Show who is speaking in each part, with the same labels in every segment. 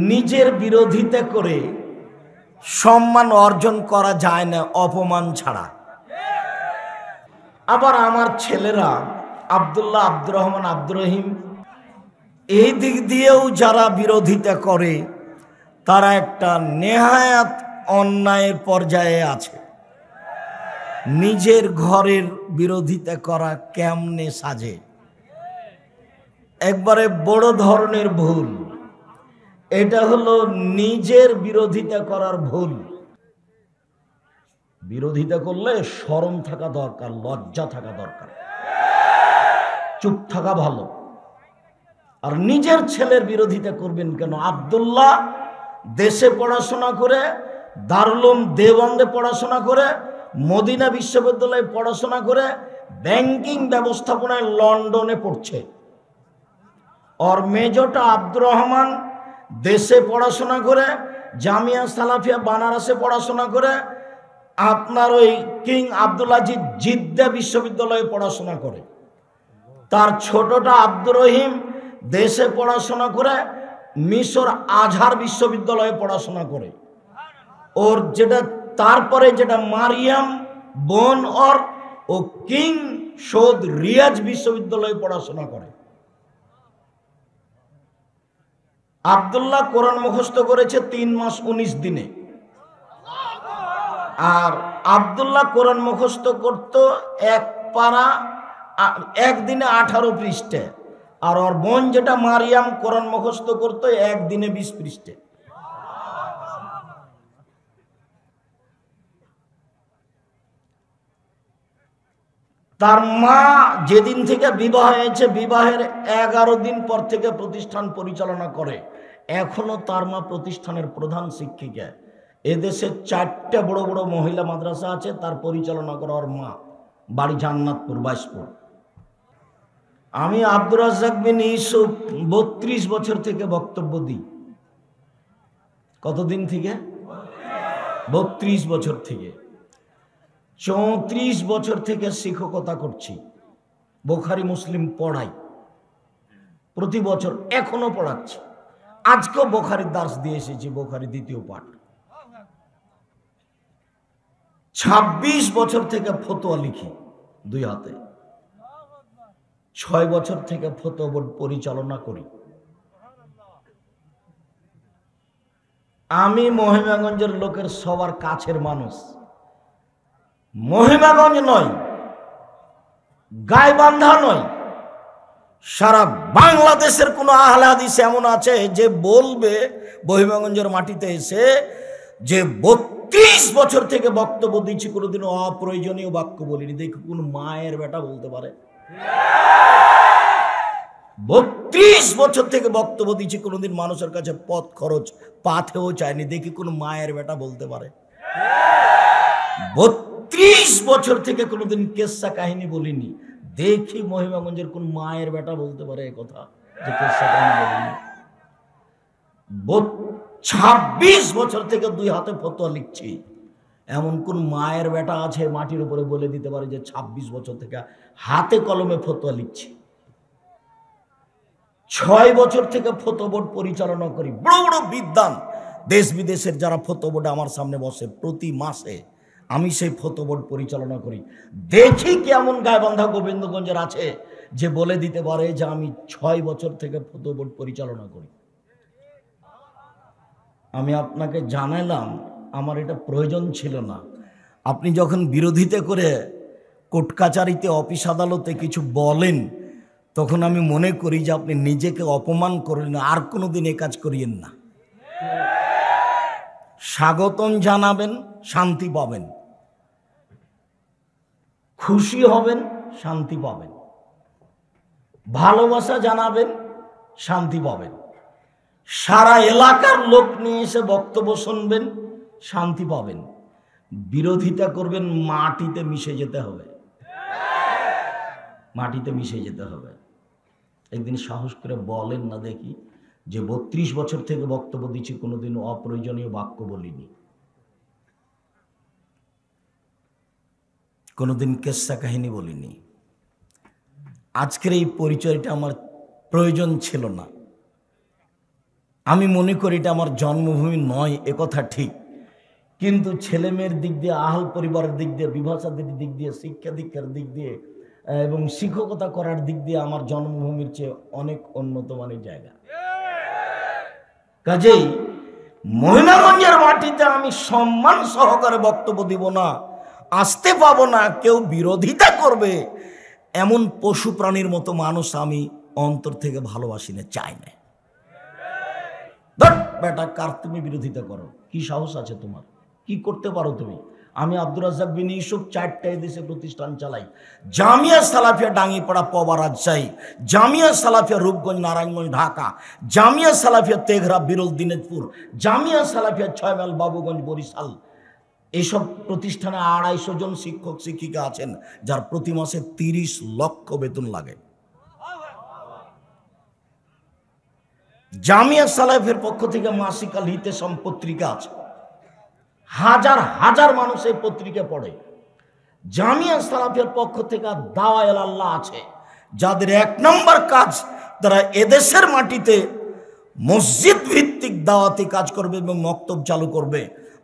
Speaker 1: নিজের বিরোধিতা করে সম্মান অর্জন করা যায় না অপমান ছাড়া। আবার আমার ছেলেরা আব্দুল্লাহ, আব্দুর রহমান, আব্দুর রহিম এই দিক দিয়েও যারা বিরোধিতা করে তারা একটা নেহায়াত অন্যায়ের পর্যায়ে আছে। নিজের ঘরের বিরোধিতা করা কেমনে সাজে, একবারে বড় ধরনের ভুল। এটা হলো নিজের বিরোধিতা করার ভুল। বিরোধিতা করলে শরম থাকা দরকার, লজ্জা থাকা দরকার, চুপ থাকা ভালো। আর নিজের ছেলের বিরোধিতা করবেন কেন? আব্দুল্লাহ দেশে পড়াশোনা করে, দারুল দেওবন্দে পড়াশোনা করে, মদিনা বিশ্ববিদ্যালয়ে পড়াশোনা করে, ব্যাংকিং ব্যবস্থাপনায় লন্ডনে পড়ছে। আর মেজটা আব্দুর রহমান দেশে পড়াশোনা করে, জামিয়া সালাফিয়া বানারসে পড়াশোনা করে, আপনার ওই কিং আব্দুল আজিজ জিদ্দা বিশ্ববিদ্যালয়ে পড়াশোনা করে। তার ছোটটা আব্দুর রহিম দেশে পড়াশোনা করে, মিশর আজহার বিশ্ববিদ্যালয়ে পড়াশোনা করে। ওর যেটা তারপরে যেটা মারিয়াম বোন ওর, ও কিং সৌদ রিয়াজ বিশ্ববিদ্যালয়ে পড়াশোনা করে। আব্দুল্লাহ কোরআন মুখস্থ করেছে 3 মাস 19 দিনে। আর আব্দুল্লাহ কোরআন মুখস্থ করত এক পারা একদিনে 18 পৃষ্ঠা। আর ওর বোন যেটা মারিয়াম কোরআন মুখস্থ করতো একদিনে 20 পৃষ্ঠা। তার মা যেদিন থেকে বিবাহ হয়েছে, বিবাহের 11 দিন পর থেকে প্রতিষ্ঠান পরিচালনা করে। এখনো তার মা প্রতিষ্ঠানের প্রধান শিক্ষিকা। এদেশে 4টা বড় বড় মহিলা মাদ্রাসা আছে, তার পরিচালনা করে ওর মা। বাড়ি জান্নাতপুর, বাইশপুর। আমি আব্দুর রাজ্জাক বিন ইউসুফ 32 বছর থেকে বক্তব্য দিই। কতদিন থেকে? 32 বছর থেকে। 34 বছর থেকে শিক্ষকতা করছি। বুখারী মুসলিম পড়াই প্রতি বছর, এখনো পড়াচ্ছি। আজকেও বুখারীর দার্স দিয়ে এসেছি, বুখারী 2য় পাঠ। 26 বছর থেকে ফতোয়া লিখি 2 হাতে। 6 বছর থেকে ফতোয়া বোর্ড পরিচালনা করি। আমি মহিমাগঞ্জের লোকের সবার কাছের মানুষ। মহিমাগঞ্জ নয়, গাইবান্ধা নয়, সারা বাংলাদেশের কোন আহলে হাদিস এমন আছে যে বলবে মহিমাগঞ্জের মাটিতে এসে যে 32 বছর থেকে বক্তব্য দিচ্ছি, কোনোদিনও অপ্রয়োজনীয় বাক্য বলিনি। দেখি কোন মায়ের বেটা বলতে পারে? 32 বছর থেকে বক্তব্য দিচ্ছি, কোনোদিন মানুষের কাছে পথ খরচ পাথেও চায়নি। দেখি কোন মায়ের বেটা বলতে পারে? 32 বছর থেকে কোনোদিন কেসা কাহিনী বলিনি। দেখি মহিমাগঞ্জের কোন মায়ের বেটা বলতে পারে কথা যে কেসা কাহিনী বলিনি। 26 বছর থেকে 2 হাতে ফতোয়া লিখছি। এমন কোন মায়ের বেটা আছে মাটির উপরে বলে দিতে পারে যে 26 বছর থেকে হাতে কলমে ফতোয়া লিখছি? 6 বছর থেকে ফতোয়া বোর্ড পরিচালনা করি। বড় বড় বিদ্বান দেশ বিদেশের যারা ফতোয়া বোর্ডে আমার সামনে বসে, প্রতি মাসে আমি সেই ফতোয়া বোর্ড পরিচালনা করি। দেখি কেমন গাইবান্ধা গোবিন্দগঞ্জের আছে যে বলে দিতে পারে যে আমি 6 বছর থেকে ফতোয়া বোর্ড পরিচালনা করি। আমি আপনাকে জানালাম, আমার এটা প্রয়োজন ছিল না। আপনি যখন বিরোধিতা করে কোর্ট কাচারিতে, অফিস আদালতে কিছু বলেন, তখন আমি মনে করি যে আপনি নিজেকে অপমান করলেন। আর কোনোদিন এ কাজ করিয়েন না। স্বাগতম জানাবেন, শান্তি পাবেন। খুশি হবেন, শান্তি পাবেন। ভালোবাসা জানাবেন, শান্তি পাবেন। সারা এলাকার লোক নিয়ে এসে বক্তব্য শুনবেন, শান্তি পাবেন। বিরোধিতা করবেন, মাটিতে মিশে যেতে হবে। মাটিতে মিশে যেতে হবে। একদিন সাহস করে বলেন না দেখি যে 32 বছর থেকে বক্তব্য দিচ্ছি, কোনোদিনও অপ্রয়োজনীয় বাক্য বলিনি, কোনোদিন কেসা কাহিনী বলিনি। আজকের এই পরিচয়টা আমার প্রয়োজন ছিল না। আমি মনে করি এটা আমার জন্মভূমি নয়, একথা ঠিক, কিন্তু ছেলে মেয়ের দিক দিয়ে, আহল পরিবারের দিক দিয়ে, বিভাষাদের দিক দিয়ে, শিক্ষা দীক্ষার দিক দিয়ে এবং শিক্ষকতা করার দিক দিয়ে আমার জন্মভূমির চেয়ে অনেক উন্নত মানের জায়গা। কাজেই মহিমাগঞ্জের মাটিতে আমি সম্মান সহকারে বক্তব্য দিব না, আসতে পাবো না, কেউ বিরোধিতা করবে এমন পশু প্রাণীর মতো মানুষ আমি অন্তর থেকে ভালোবাসি না, চাই না। বেটা, কার তুমি বিরোধিতা করো? কি সাহস আছে তোমার? কি করতে পারো তুমি? আমি আব্দুর রাজ্জাক বিন ইউসুফ 4টা দেশে প্রতিষ্ঠান চালাই। জামিয়া সালাফিয়া ডাঙ্গিপাড়া পবা রাজশাহী, জামিয়া সালাফিয়া রূপগঞ্জ নারায়ণগঞ্জ ঢাকা, জামিয়া সালাফিয়া তেঘরা বিরল দিনাজপুর, জামিয়া সালাফিয়া 6 মাইল বাবুগঞ্জ বরিশাল। এইসব প্রতিষ্ঠানে 250 জন শিক্ষক শিক্ষিকা আছেন, যার প্রতি মাসে 30 লক্ষ বেতন লাগে। জামিয়া সালাফের পক্ষ থেকে মাসিক আল হিতেশাম পত্রিকা আছে, হাজার হাজার মানুষ এই পত্রিকা পড়ে। জামিয়া সালাফের পক্ষ থেকে দাওয়ায়ে আল্লাহ আছে, যাদের 1 নম্বর কাজ, তারা এদেশের মাটিতে মসজিদ ভিত্তিক দাওয়াতি কাজ করবে এবং মক্তব চালু করবে।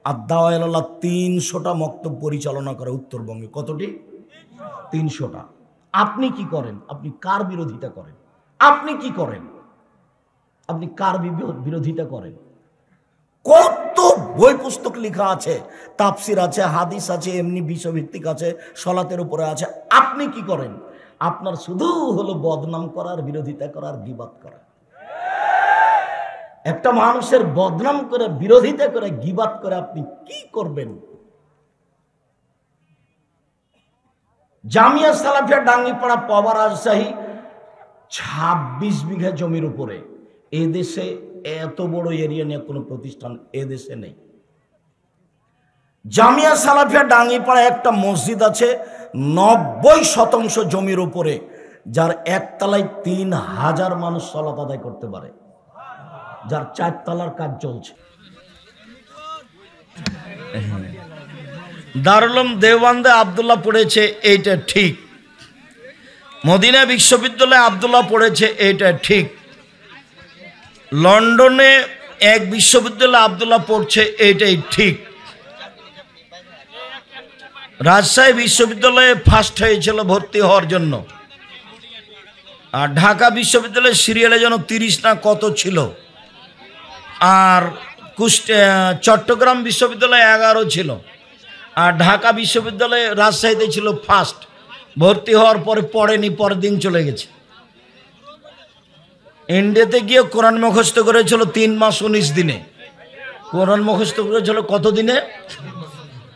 Speaker 1: আর দাওয়ায়ে আল্লাহ 300টা মক্তব পরিচালনা করে উত্তরবঙ্গে। কতটি? 300টা। আপনি কি করেন? আপনি কার বিরোধিতা করেন? আপনি কি করেন? আপনি কার বিরোধিতা করেন? কত বই পুস্তক লেখা আছে, তাফসির আছে, হাদিস আছে, এমনি বিষয়ভিত্তিক আছে, সলাতের উপরে আছে। আপনি কি করেন? আপনার শুধু হলো বদনাম করার, বিরোধিতা করার, গীবাত করা। একটা মানুষের বদনাম করে, বিরোধিতা করে, গীবাত করে আপনি কি করবেন? জামিয়া সালাফিয়া ডাঙ্গিপাড়া পবা রাজশাহী 26 বিঘা জমির উপরে। এদেশে এত বড় এরিয়া নিয়ে কোনো প্রতিষ্ঠান এদেশে নেই। জামিয়া সালাফিয়া ডাঙ্গিপাড়া একটা মসজিদ আছে 90% জমির উপরে, যার একতলায় 3000 মানুষ সালাত আদায় করতে পারে, যার 4 তলার কাজ চলছে। দারুল উলুম দেওবন্দে আব্দুল্লাহ পড়েছে, এইটা ঠিক। মদিনা বিশ্ববিদ্যালয়ে আব্দুল্লাহ পড়েছে, এইটা ঠিক। লন্ডনে এক বিশ্ববিদ্যালয়ে আব্দুল্লাহ পড়ছে, এইটাই ঠিক। রাজশাহী বিশ্ববিদ্যালয়ে ফার্স্ট হয়েছিল ভর্তি হওয়ার জন্য, আর ঢাকা বিশ্ববিদ্যালয়ের সিরিয়ালে যেন 30 না কত ছিল, আর চট্টগ্রাম বিশ্ববিদ্যালয়ে 11 ছিল, আর ঢাকা বিশ্ববিদ্যালয়ে রাজশাহীতে ছিল ফার্স্ট। ভর্তি হওয়ার পরে পড়েনি, পরের দিন চলে গেছে। ইন্ডিয়াতে গিয়ে কোরআন মুখস্থ করেছিল 3 মাস 19 দিনে। কোরআন মুখস্থ করেছিল কত দিনে?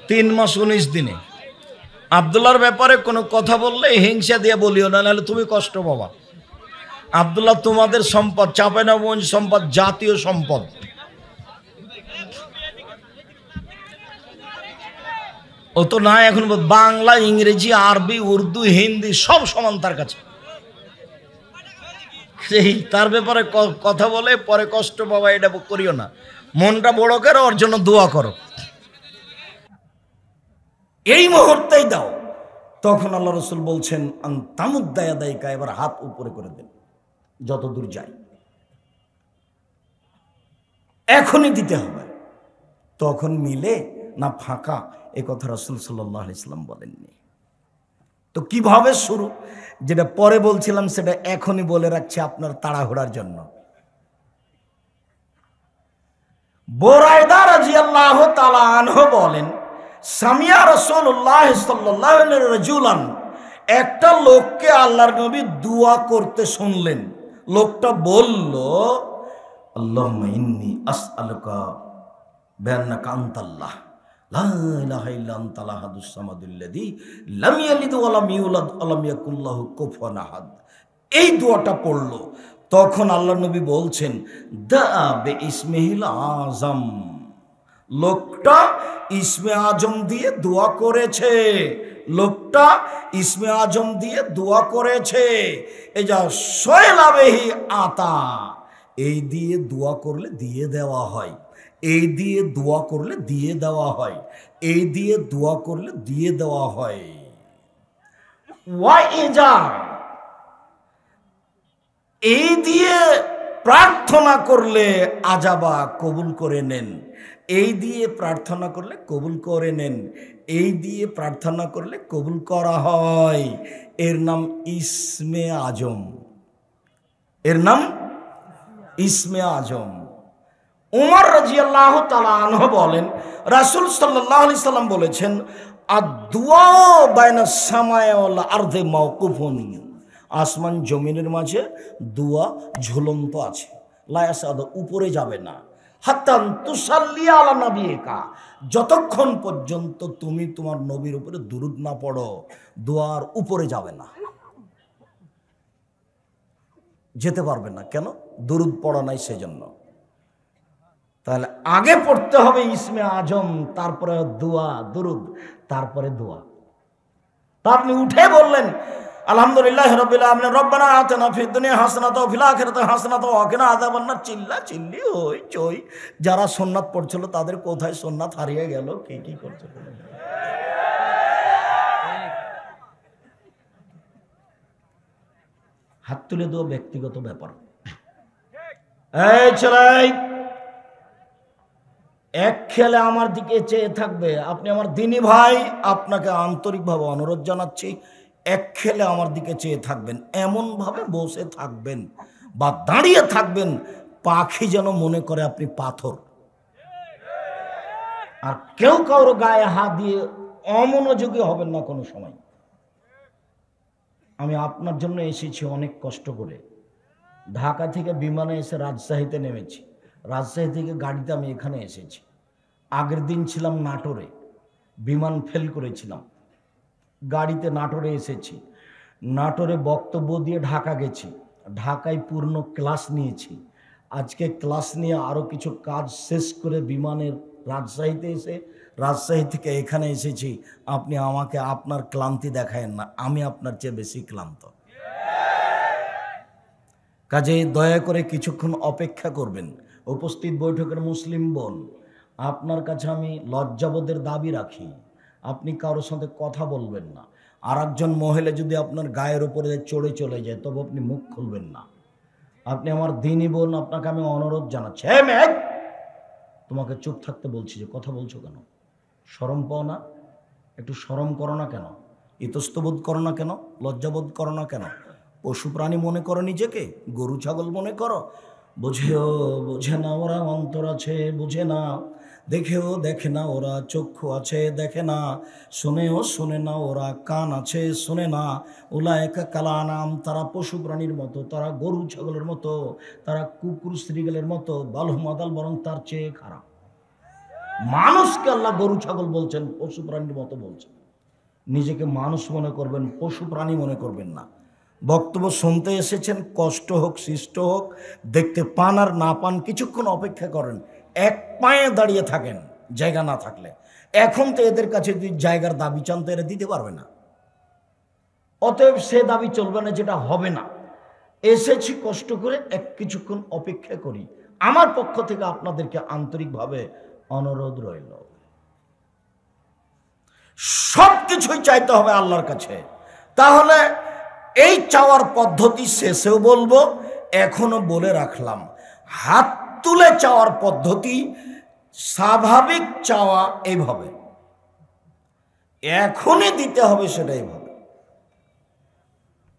Speaker 1: 3 মাস 19 দিনে। আব্দুল্লাহর ব্যাপারে কোনো কথা বললে হিংসা দিয়ে বলিও না, নাহলে তুমি কষ্ট পাবা। আব্দুল্লাহ তোমাদের সম্পদ, চাঁপাইনবাবগঞ্জ সম্পদ, জাতীয় সম্পদ। ও তো না, এখন বাংলা, ইংরেজি, আরবি, উর্দু, হিন্দি সব সমান তার কাছে। সেই তার ব্যাপারে কথা বলে পরে কষ্ট পাবা, এটা করিও না। মনটা বড় করো, ওর জন্য দোয়া করো, এই মুহূর্তেই দাও। তখন আল্লাহ রসুল বলছেন তামুদ্দায়াদাইকা, এবার হাত উপরে করে দেন যত দূর যায়, এখনই দিতে হবে। তখন মিলে না ফাঁকা, এ কথা রাসূল সাল্লাল্লাহু আলাইহি ওয়াসাল্লাম বলেননি। তো কিভাবে শুরু, যেটা পরে বলছিলাম সেটা এখনই বলে রাখছি আপনার তাড়াহুড়ার জন্য। বুরায়দা রাদিয়াল্লাহু তাআলা আনহু বলেন, সামিয়া রাসূলুল্লাহ সাল্লাল্লাহু আলাইহি রাজুলান, একটা লোককে আল্লাহর নবী দোয়া করতে শুনলেন। লোকটা বলল, আল্লাহুম্মা ইন্নী আসআলুকা বিআন্নাকা আনতাল্লাহ লা ইলাহা ইল্লা আনতাল আহাদুস সামাদুল্লাযী লাম ইয়ালিদ ওয়া লাম ইউলাদ ওয়া লাম ইয়াকুল লাহু কুফুয়ান আহাদ। এই দোয়াটা পড়লো। তখন আল্লাহর নবী বলছেন, দা বে ইসমিহিল আযম। লোকটা ইসমে আজম দিয়ে দোয়া করেছে, লোকটা ইসমে আজম দিয়ে দোয়া করেছে। এই যা সয়লাবেহি আতা, এই দিয়ে দোয়া করলে দিয়ে দেওয়া হয়, এই দিয়ে দোয়া করলে দিয়ে দেওয়া হয়, এই দিয়ে দোয়া করলে দিয়ে দেওয়া হয়। ওয়াইজা, এই দিয়ে প্রার্থনা করলে আজাবা কবুল করে নেন, এই দিয়ে প্রার্থনা করলে কবুল করে নেন, এই দিয়ে প্রার্থনা করলে কবুল করা হয়। এর নাম ইসমে আজম, এর নাম ইসমে আজম। উমর রাদিয়াল্লাহু তাআলা আনহু বলেন, রাসূল সাল্লাল্লাহু আলাইহি সাল্লাম বলেছেন, আদ-দুআ বাইনাস সামাই ওয়াল আরদি মাওকুফুন, আসমান জমিনের মাঝে দোয়া ঝুলন্ত আছে, লা ইয়াসাদ, উপরে যাবে না, হাত্তা তুসাল্লি আলা নবিকা, যতক্ষণ পর্যন্ত তুমি তোমার নবীর উপরে দুরূদ না পড়ো দোয়ার উপরে যাবে না, যেতে পারবে না। কেন? দুরূদ পড়া নাই সেজন্য। তাহলে আগে পড়তে হবে ইসমে আজম, তারপরে দোয়া, দুরূদ, তারপরে দোয়া। তা আপনি উঠে বললেন আলহামদুলিল্লাহ রাব্বিল আলামিন, রব্বানা আতিনা ফিদ দুনিয়া হাসানাতাও ওয়া ফিল আখিরাতি হাসানাতাও ওয়া কিনা আযাবান্নার, চিল্লা চিল্লি হই চই। যারা সুন্নাত পড়ছিল তাদের কোথায় সুন্নাত হারিয়ে গেল, কে কি করছে? হাত তুলে দেওয়া ব্যক্তিগত ব্যাপার। এই ছেলে, এক খেলে আমার দিকে চেয়ে থাকবে, আপনি আমার দিনী ভাই, আপনাকে আন্তরিকভাবে অনুরোধ জানাচ্ছি, এক খেলে আমার দিকে চেয়ে থাকবেন, এমনভাবে বসে থাকবেন বা দাঁড়িয়ে থাকবেন পাখি যেন মনে করে আপনি পাথর। আর কেউ কারো গায়ে হাত দিয়ে অমনোযোগী হবেন না কোনো সময়। আমি আপনার জন্য এসেছি অনেক কষ্ট করে, ঢাকা থেকে বিমানে এসে রাজশাহীতে নেমেছি, রাজশাহী থেকে গাড়িতে আমি এখানে এসেছি। আগের দিন ছিলাম নাটোরে, বিমান ফেল করেছিলাম, গাড়িতে নাটোরে এসেছি, নাটোরে বক্তব্য দিয়ে ঢাকা গেছি, ঢাকায় পূর্ণ ক্লাস নিয়েছি। আজকে ক্লাস নিয়ে আরও কিছু কাজ শেষ করে বিমানের রাজশাহীতে এসে রাজশাহী থেকে এখানে এসেছি। আপনি আমাকে আপনার ক্লান্তি দেখায়েন না, আমি আপনার চেয়ে বেশি ক্লান্ত। কাজেই দয়া করে কিছুক্ষণ অপেক্ষা করবেন। উপস্থিত বৈঠকের মুসলিম বোন, আপনার কাছে আমি লজ্জাবোধের দাবি রাখি, আপনি কারোর সাথে কথা বলবেন না। আর একজন মহিলা যদি আপনার গায়ের উপরে চড়ে চলে যায় তবে আপনি মুখ খুলবেন না। আপনি আমার দিনী বোন, আপনাকে আমি অনুরোধ জানাচ্ছি, তোমাকে চুপ থাকতে বলছি, যে কথা বলছো কেন? শরম পাও না? একটু শরম করো না কেন? ইতস্তবোধ করো না কেন? লজ্জাবোধ করো না কেন? পশু প্রাণী মনে করো নিজেকে? গরু ছাগল মনে করো? বুঝেও বুঝে না ওরা, অন্তর আছে বুঝে না, দেখেও দেখে না ওরা, চক্ষু আছে দেখে না, শুনেও শুনে না ওরা, কান আছে শুনে না। উলায়েকা কালানাম, তারা পশু প্রাণীর মতো, তারা গরু ছাগলের মতো, তারা কুকুর শ্রীগালের মতো, বালহুমাদাল, বরং তার চেয়ে খারাপ। মানুষকে আল্লাহ গরু ছাগল বলছেন, পশু প্রাণীর মতো বলছেন। নিজেকে মানুষ মনে করবেন, পশু প্রাণী মনে করবেন না। বক্তব্য শুনতে এসেছেন, কষ্ট হোক সৃষ্ট হোক, দেখতে পান আর না পান, কিছুক্ষণ অপেক্ষা করেন, এক পায়ে দাঁড়িয়ে থাকেন জায়গা না থাকলে। এখন তো এদের কাছে যদি জায়গার দাবি চান তো এরা দিতে পারবে না, অতএব সে দাবি চলবে না, যেটা হবে না। এসেছি কষ্ট করে, কিছুক্ষণ অপেক্ষা করি। আমার পক্ষ থেকে আপনাদেরকে আন্তরিকভাবে অনুরোধ রইল, সব কিছুই চাইতে হবে আল্লাহর কাছে। তাহলে এই চাওয়ার পদ্ধতি শেষেও বলবো, এখনো বলে রাখলাম, হাত তুলে চাওয়ার পদ্ধতি, স্বাভাবিক চাওয়া এইভাবে, এখনই দিতে হবে সেটা এইভাবে।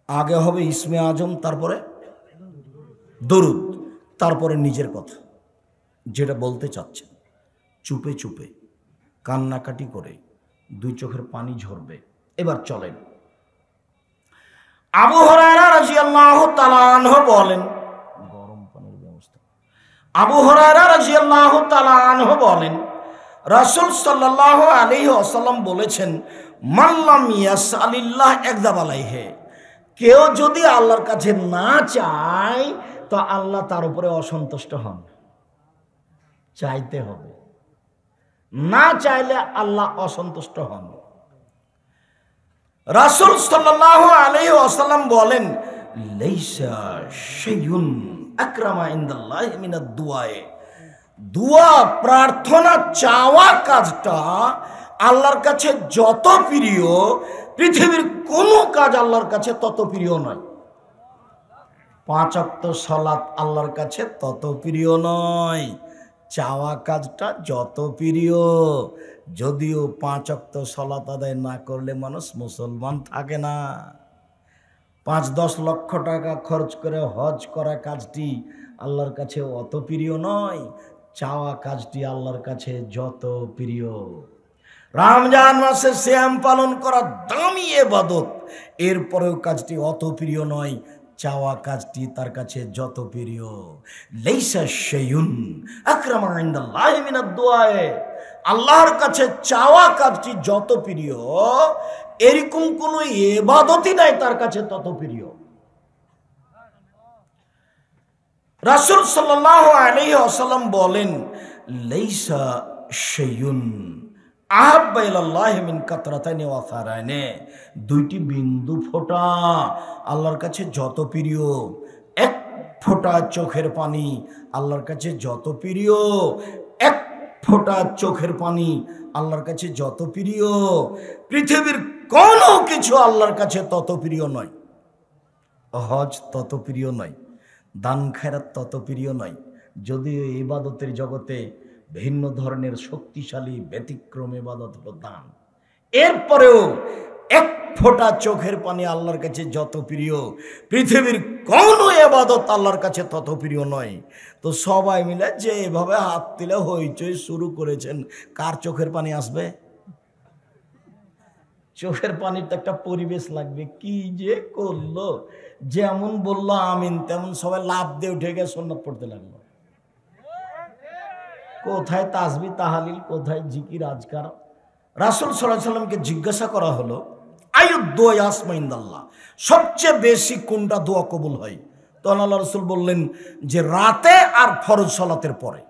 Speaker 1: আগে হবে ইসমে আজম, তারপরে দরুদ, তারপরে নিজের কথা যেটা বলতে চাচ্ছেন, চুপে চুপে কান্নাকাটি করে, দুই চোখের পানি ঝরবে। এবার চলেন, আবু হুরায়রা রাদিয়াল্লাহু তাআলা আনহু বলেন, গরম পানির ব্যবস্থা। আবু হুরায়রা রাদিয়াল্লাহু তাআলা আনহু বলেন, রাসূল সাল্লাল্লাহু আলাইহি ওয়াসাল্লাম বলেছেন, মান লাম ইয়াসআলিল্লাহ একযাব আলাইহি, কেউ যদি আল্লাহর কাছে না চায় তো আল্লাহ তার উপরে অসন্তুষ্ট হন। চাইতে হবে, না চাইলে আল্লাহ অসন্তুষ্ট হন। রাসূল সাল্লাল্লাহু আলাইহি ওয়াসাল্লাম বলেন, লাইসা শাইউন আকরামা ইনদাল্লাহি মিনাদ দুআ, দুআ, প্রার্থনা, চাওয়া কাজটা আল্লাহর কাছে যত প্রিয়, পৃথিবীর কোনো কাজ আল্লাহর কাছে তত প্রিয় নয়। 5 ওয়াক্ত সালাত আল্লাহর কাছে তত প্রিয় নয়, চাওয়া কাজটা যত প্রিয়। যদিও 5 ওয়াক্ত সালাত আদায় না করলে মানুষ মুসলমান থাকে না। 5-10 লক্ষ টাকা খরচ করে হজ করা কাজটি আল্লাহর কাছে অত প্রিয় নয়, চাওয়া কাজটি আল্লাহর কাছে যত প্রিয়। রমজান মাসে সিয়াম পালন করা দামি ইবাদত, এরপরেও কাজটি অত প্রিয় নয়, চাওয়া কাজটি তার কাছে যত প্রিয়। লাইসা শাইউন আকরামা ইনদাল্লাহি মিনাদ দুআ, আল্লাহর কাছে চাওয়া কাজটি যত প্রিয়, এরকম কোন ইবাদতই নাই তার কাছে তত প্রিয়। রাসূল সাল্লাল্লাহু আলাইহি ওয়াসাল্লাম বলেন, লাইসা শাইউন আহাব্বা ইলাল্লাহি মিন কাতরাতাইনি ওয়া ফারাইনি, দুইটি বিন্দু ফোঁটা আল্লাহর কাছে যত প্রিয়, এক ফোঁটা চোখের পানি আল্লাহর কাছে যত প্রিয়, এক ফোঁটা চোখের পানি আল্লাহর কাছে যত প্রিয়। পৃথিবীর কোনো কিছু আল্লাহর কাছে তত প্রিয় নয়। হজ তত প্রিয় নয়, দান খেরাত তত প্রিয় নয়। যদিও ইবাদতের জগতে ভিন্ন ধরনের শক্তিশালী ব্যতিক্রম ইবাদত হলো দান, এরপরেও এক ফোঁটা চোখের পানি আল্লাহর কাছে যত প্রিয়, পৃথিবীর কোন ইবাদত আল্লাহর কাছে তত প্রিয় নয়। তো সবাই মিলে যে এভাবে হাত তুলে হইচই শুরু করেছেন, কার চোখের পানি আসবে? চোখের পানির তো একটা পরিবেশ লাগবে। কি যে করলো, যেমন বললো আমিন তেমন সবাই লাফ দিয়ে উঠে গিয়ে সুন্নাত পড়তে লাগলো। কোথায় তাসবিহ তাহালিল, কোথায় জিকির আজকার? রাসূল সাল্লাল্লাহু আলাইহি ওয়াসাল্লামকে জিজ্ঞাসা করা হলো, আইয়ুদ দুআ ইয়াসমা ইনদাল্লাহ, সবচেয়ে বেশি কোনটা দোয়া কবুল হয়? তখন আল্লাহ রাসূল বললেন যে রাতে আর ফরজ সালাতের পরে।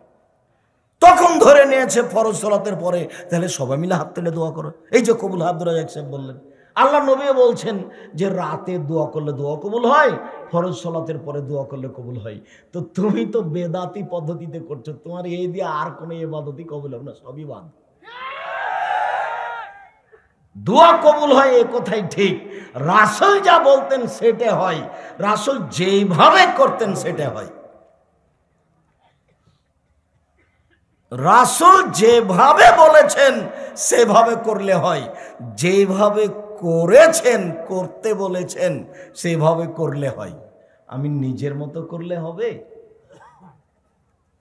Speaker 1: তখন ধরে নিয়েছে ফরজ সালাতের পরে, তাহলে সবাই মিলে হাত তুলে দোয়া করো। এই যে কবুল আব্দুর রাজ্জাক সাহেব বললেন, আল্লাহ নবীও বলছেন যে রাতে দোয়া করলে দোয়া কবুল হয়, ফরজ সালাতের পরে দোয়া করলে কবুল হয়। তো তুমি তো বেদাতি পদ্ধতিতে করছো, তোমার এই দিয়ে আর কোনো ইবাদতই কবুল হবে না, সবই বাদ। দোয়া কবুল হয় এ কথাই ঠিক, রাসূল যা বলতেন সেটা হয়, রাসূল যেভাবে করতেন সেটা হয়। রাসূল যেভাবে বলেছেন সেভাবে করলে হয়, যেভাবে করেছেন করতে বলেছেন সেভাবে করলে হয়। আমি নিজের মতো করলে হবে?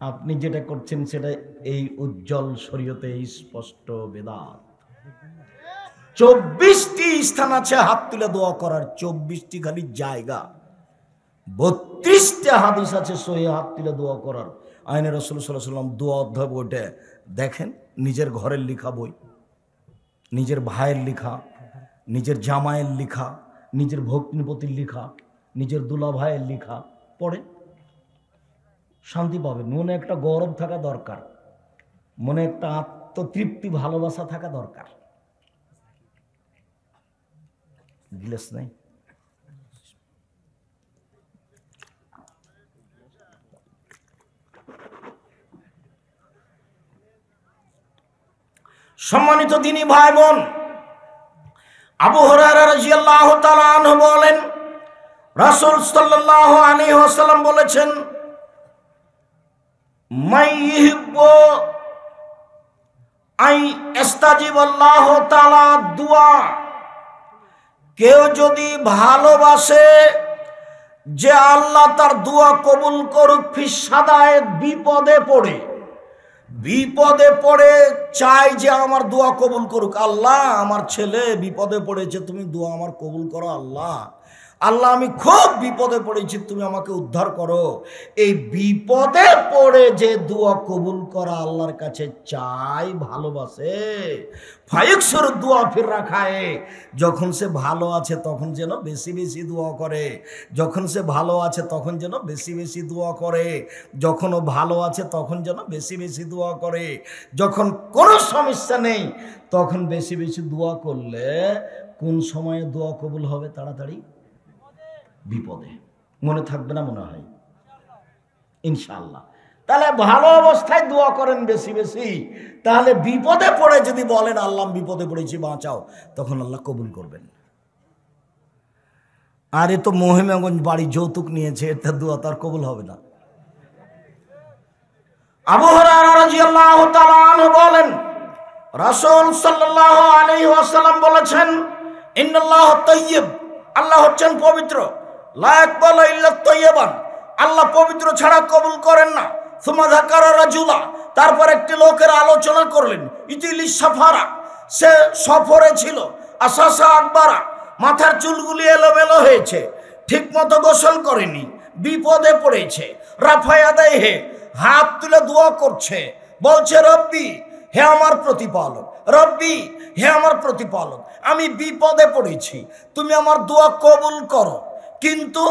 Speaker 1: আপনি যেটা করছেন সেটা এই উজ্জ্বল শরীয়তে স্পষ্ট বেদাত। 24টি স্থান আছে হাত তুলে দোয়া করার, 24টি খালি জায়গা। 32টা হাদিস আছে সহিহ হাত তুলে দোয়া করার। আইনে রাসূল সাল্লাল্লাহু আলাইহি ওয়াসাল্লাম দোয়া অধ্যায় বইটা দেখেন, নিজের ঘরের লেখা বই, নিজের ভাইয়ের লেখা, নিজের জামাইয়ের লেখা, নিজের ভগ্নিপতির লেখা, নিজের দুলা ভাইয়ের লেখা পড়ে শান্তি পাবেন। মনে একটা গৌরব থাকা দরকার, মনে একটা আত্মতৃপ্তি ভালোবাসা থাকা দরকার। গিলাস নাই? সম্মানিত দ্বীনী ভাই বোন, আবু হুরায়রা রাদিয়াল্লাহু তাআলা আনহু বলেন, রাসূল সাল্লাল্লাহু আলাইহি ওয়াসাল্লাম বলেছেন, মান ইউহিব্বু আই ইস্তাজিবাল্লাহু তাআলা দুআ, কেউ যদি ভালোবাসে যে আল্লাহ তার দোয়া কবুল করুক, ফিসাদায় বিপদে পড়ে, বিপদে পড়ে চাই যে আমার দোয়া কবুল করুক, আল্লাহ আমার ছেলে বিপদে পড়েছে, তুমি দোয়া আমার কবুল করো, আল্লাহ আল্লাহ আমি খুব বিপদে পড়েছি, তুমি আমাকে উদ্ধার করো। এই বিপদে পড়ে যে দোয়া কবুল করা আল্লাহর কাছে চাই, ভালোবাসে, ফায়ুকসুর দোয়া ফির রাখায়, যখন সে ভালো আছে তখন যেন বেশি বেশি দোয়া করে, যখন সে ভালো আছে তখন যেন বেশি বেশি দোয়া করে, যখন ও ভালো আছে তখন যেন বেশি বেশি দোয়া করে, যখন কোনো সমস্যা নেই তখন বেশি বেশি দোয়া করলে কোন সময়ে দোয়া কবুল হবে? তাড়াতাড়ি বিপদে। মনে থাকবে না মনে হয় ইনশাআল্লাহ? তাহলে ভালো অবস্থায় দোয়া করেন বেশি বেশি, তাহলে বিপদে পড়ে যদি বলেন আল্লাহ বিপদে পড়েছি বাঁচাও, তখন আল্লাহ কবুল করবেন। আর এ তো মহিমাগঞ্জ বাড়ি, যৌতুক নিয়েছে, এটা দোয়া তার কবুল হবে না। আবু হুরায়রা রাদিয়াল্লাহু তাআলা আনহু বলেন, রাসূল সাল্লাল্লাহু আলাইহি ওয়াসাল্লাম বলেছেন, ইন্নাল্লাহ তাইয়্যিব, আল্লাহ হচ্ছেন পবিত্র, লা ইয়াকবালু ইল্লা তাইয়্যিবান, আল্লাহ পবিত্র ছাড়া কবুল করেন না। সুম্মা যাকারা রাজুলা, তারপর একটি লোকের আলোচনা করলেন, ইতিলি সাফারা, সে সফরে ছিল, আসাসা আকবারা, মাথার চুলগুলি এলোমেলো হয়েছে, ঠিকমতো গোসল করেনি, বিপদে পড়েছে, রাফায়া দেয়, হে হাত তুলে দোয়া করছে, বলছে রব্বি, হে আমার প্রতিপালক, রব্বি, হে আমার প্রতিপালক, আমি বিপদে পড়েছি, তুমি আমার দোয়া কবুল করো। কিন্তু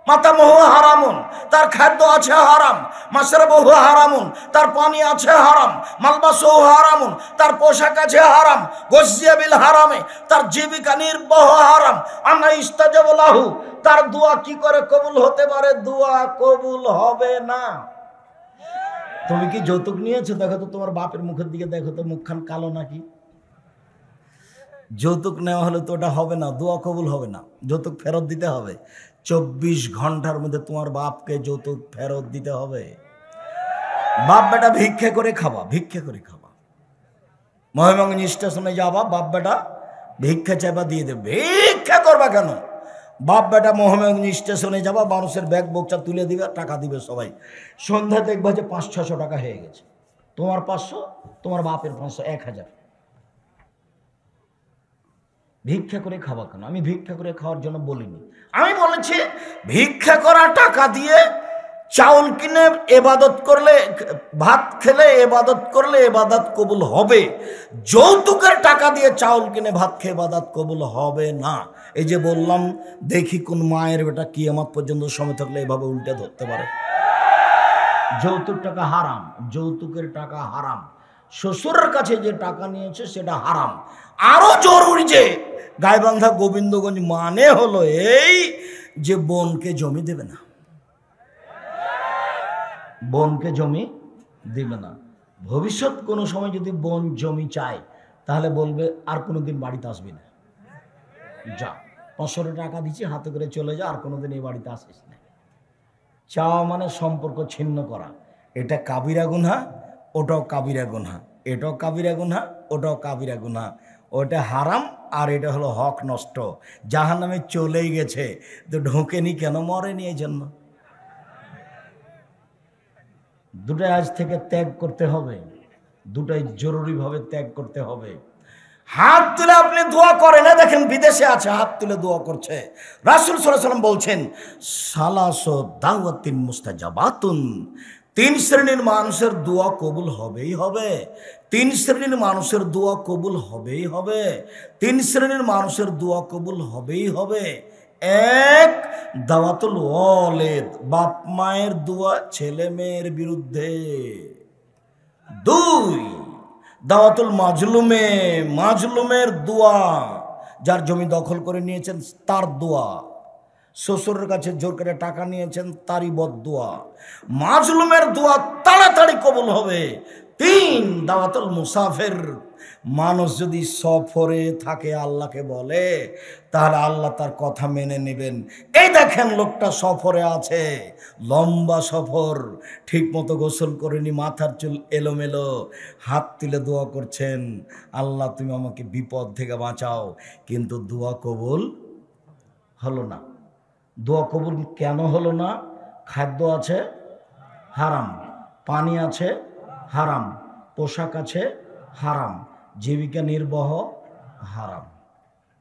Speaker 1: মাতামহু হারামুন, তার খাদ্য আছে হারাম, মাশরাবহু হারামুন, তার পানি আছে হারাম, মালবাসহু হারামুন, তার পোশাক আছে হারাম, গজিয়া বিল হারামে, তার জীবিকা নির্বাহ হারাম, আনা ইস্তাজাবু লাহু, তার দোয়া কি করে কবুল হতে পারে? দোয়া কবুল হবে না। তুমি কি যৌতুক নিয়েছো? দেখো তো তোমার বাপের মুখের দিকে, দেখো তো মুখখান কালো নাকি? যৌতুক নেওয়া হলে তো ওটা হবে না, দোয়া কবুল হবে না, যৌতুক ফেরত দিতে হবে। 24 ঘন্টার মধ্যে তোমার বাপকে যৌতুক ফেরত দিতে হবে। বাপ বেটা ভিক্ষা করে খাবা, ভিক্ষা করে খাবা। মহিমাগঞ্জ স্টেশনে যাবা, বাপ বেটা ভিক্ষা চাইবা, দিয়ে দেবে। ভিক্ষা করবা কেন? বাপ বেটা মহিমাগঞ্জ স্টেশনে যাবা, মানুষের ব্যাগ বোকচা তুলে দিবে, টাকা দিবে সবাই। সন্ধ্যা দেখবা যে 500-600 টাকা হয়ে গেছে। তোমার 500, তোমার বাপের 500, 1000। ভিক্ষা করে খাওয়া কেন? আমি ভিক্ষা করে খাওয়ার জন্য বলিনি, আমি বলেছি ভিক্ষা করা টাকা দিয়ে চাউল কিনে ইবাদত করলে, ভাত খেলে ইবাদত করলে ইবাদত কবুল হবে। যৌতুকের টাকা দিয়ে চাউল কিনে ভাত খেয়ে ইবাদত কবুল হবে না। এই যে বললাম, দেখি কোন মায়ের বেটা কিয়ামত পর্যন্ত সময় থাকলে এভাবে উল্টে ধরতে পারে। যৌতুক টাকা হারাম, যৌতুকের টাকা হারাম। শ্বশুরের কাছে যে টাকা নিয়েছে সেটা হারাম। আরো জরুরি যে গাইবান্ধা গোবিন্দগঞ্জ মানে হলো এই যে বোনকে জমি দেবে না, বোনকে জমি দেবে না। ভবিষ্যৎ কোনো সময় যদি বোন জমি চায়, তাহলে বলবে আর কোনোদিন বাড়িতে আসবি না, যা 500 টাকা দিচ্ছি, হাতে করে চলে যা, আর কোনোদিন এই বাড়িতে আসিস না। চাওয়া মানে সম্পর্ক ছিন্ন করা। এটা কাবিরা গুনহা, ওটাও কাবিরা গুনহা, এটাও কাবিরা গুনহা, ওটাও কাবিরা গুনহা। ওটা হারাম, আর এটা হলো হক নষ্ট। জাহান্নামে চলেই গেছে, তো ঢোকেনি কেন? মরেনি এই জন্য। দুটাই আজ থেকে ত্যাগ করতে হবে, দুটাই জরুরিভাবে ত্যাগ করতে হবে। হাত তুলে আপনি দোয়া করেন, না দেখেন বিদেশে আছে, হাত তুলে দোয়া করছে। রাসূল সাল্লাল্লাহু আলাইহি ওয়াসাল্লাম বলছেন, সালাসু দাওয়াতিন মুস্তাজাবাতুন, 3 শ্রেণীর মানুষের দোয়া কবুল হবেই হবে। 3 শ্রেণীর মানুষের দোয়া কবুল হবেই হবে। 3 শ্রেণীর মানুষের দোয়া কবুল হবেই হবে। 1, দাওয়াতুল ওয়ালিদ, বাপ মায়ের দোয়া ছেলে মেয়ের বিরুদ্ধে। 2, দাওয়াতুল মাজলুমে, মাজলুমের দোয়া, যার জমি দখল করে নিয়েছেন তার দোয়া, শ্বশুরের কাছে জোর করে টাকা নিয়েছেন তারই বদদোয়া। মাজলুমের দোয়া তাড়াতাড়ি কবুল হবে। 3, দাওয়াতুল মুসাফির, মানুষ যদি সফরে থাকে আল্লাহকে বলে, তাহলে আল্লাহ তার কথা মেনে নেবেন। এই দেখেন লোকটা সফরে আছে, লম্বা সফর, ঠিক মতো গোসল করেনি, মাথার চুল এলোমেলো, হাত তুলে দোয়া করছেন, আল্লাহ তুমি আমাকে বিপদ থেকে বাঁচাও, কিন্তু দোয়া কবুল হলো না। দোয়া কবুল কেন হলো না? খাদ্য আছে হারাম, পানি আছে হারাম, পোশাক আছে হারাম, জীবিকা নির্বাহ হারাম,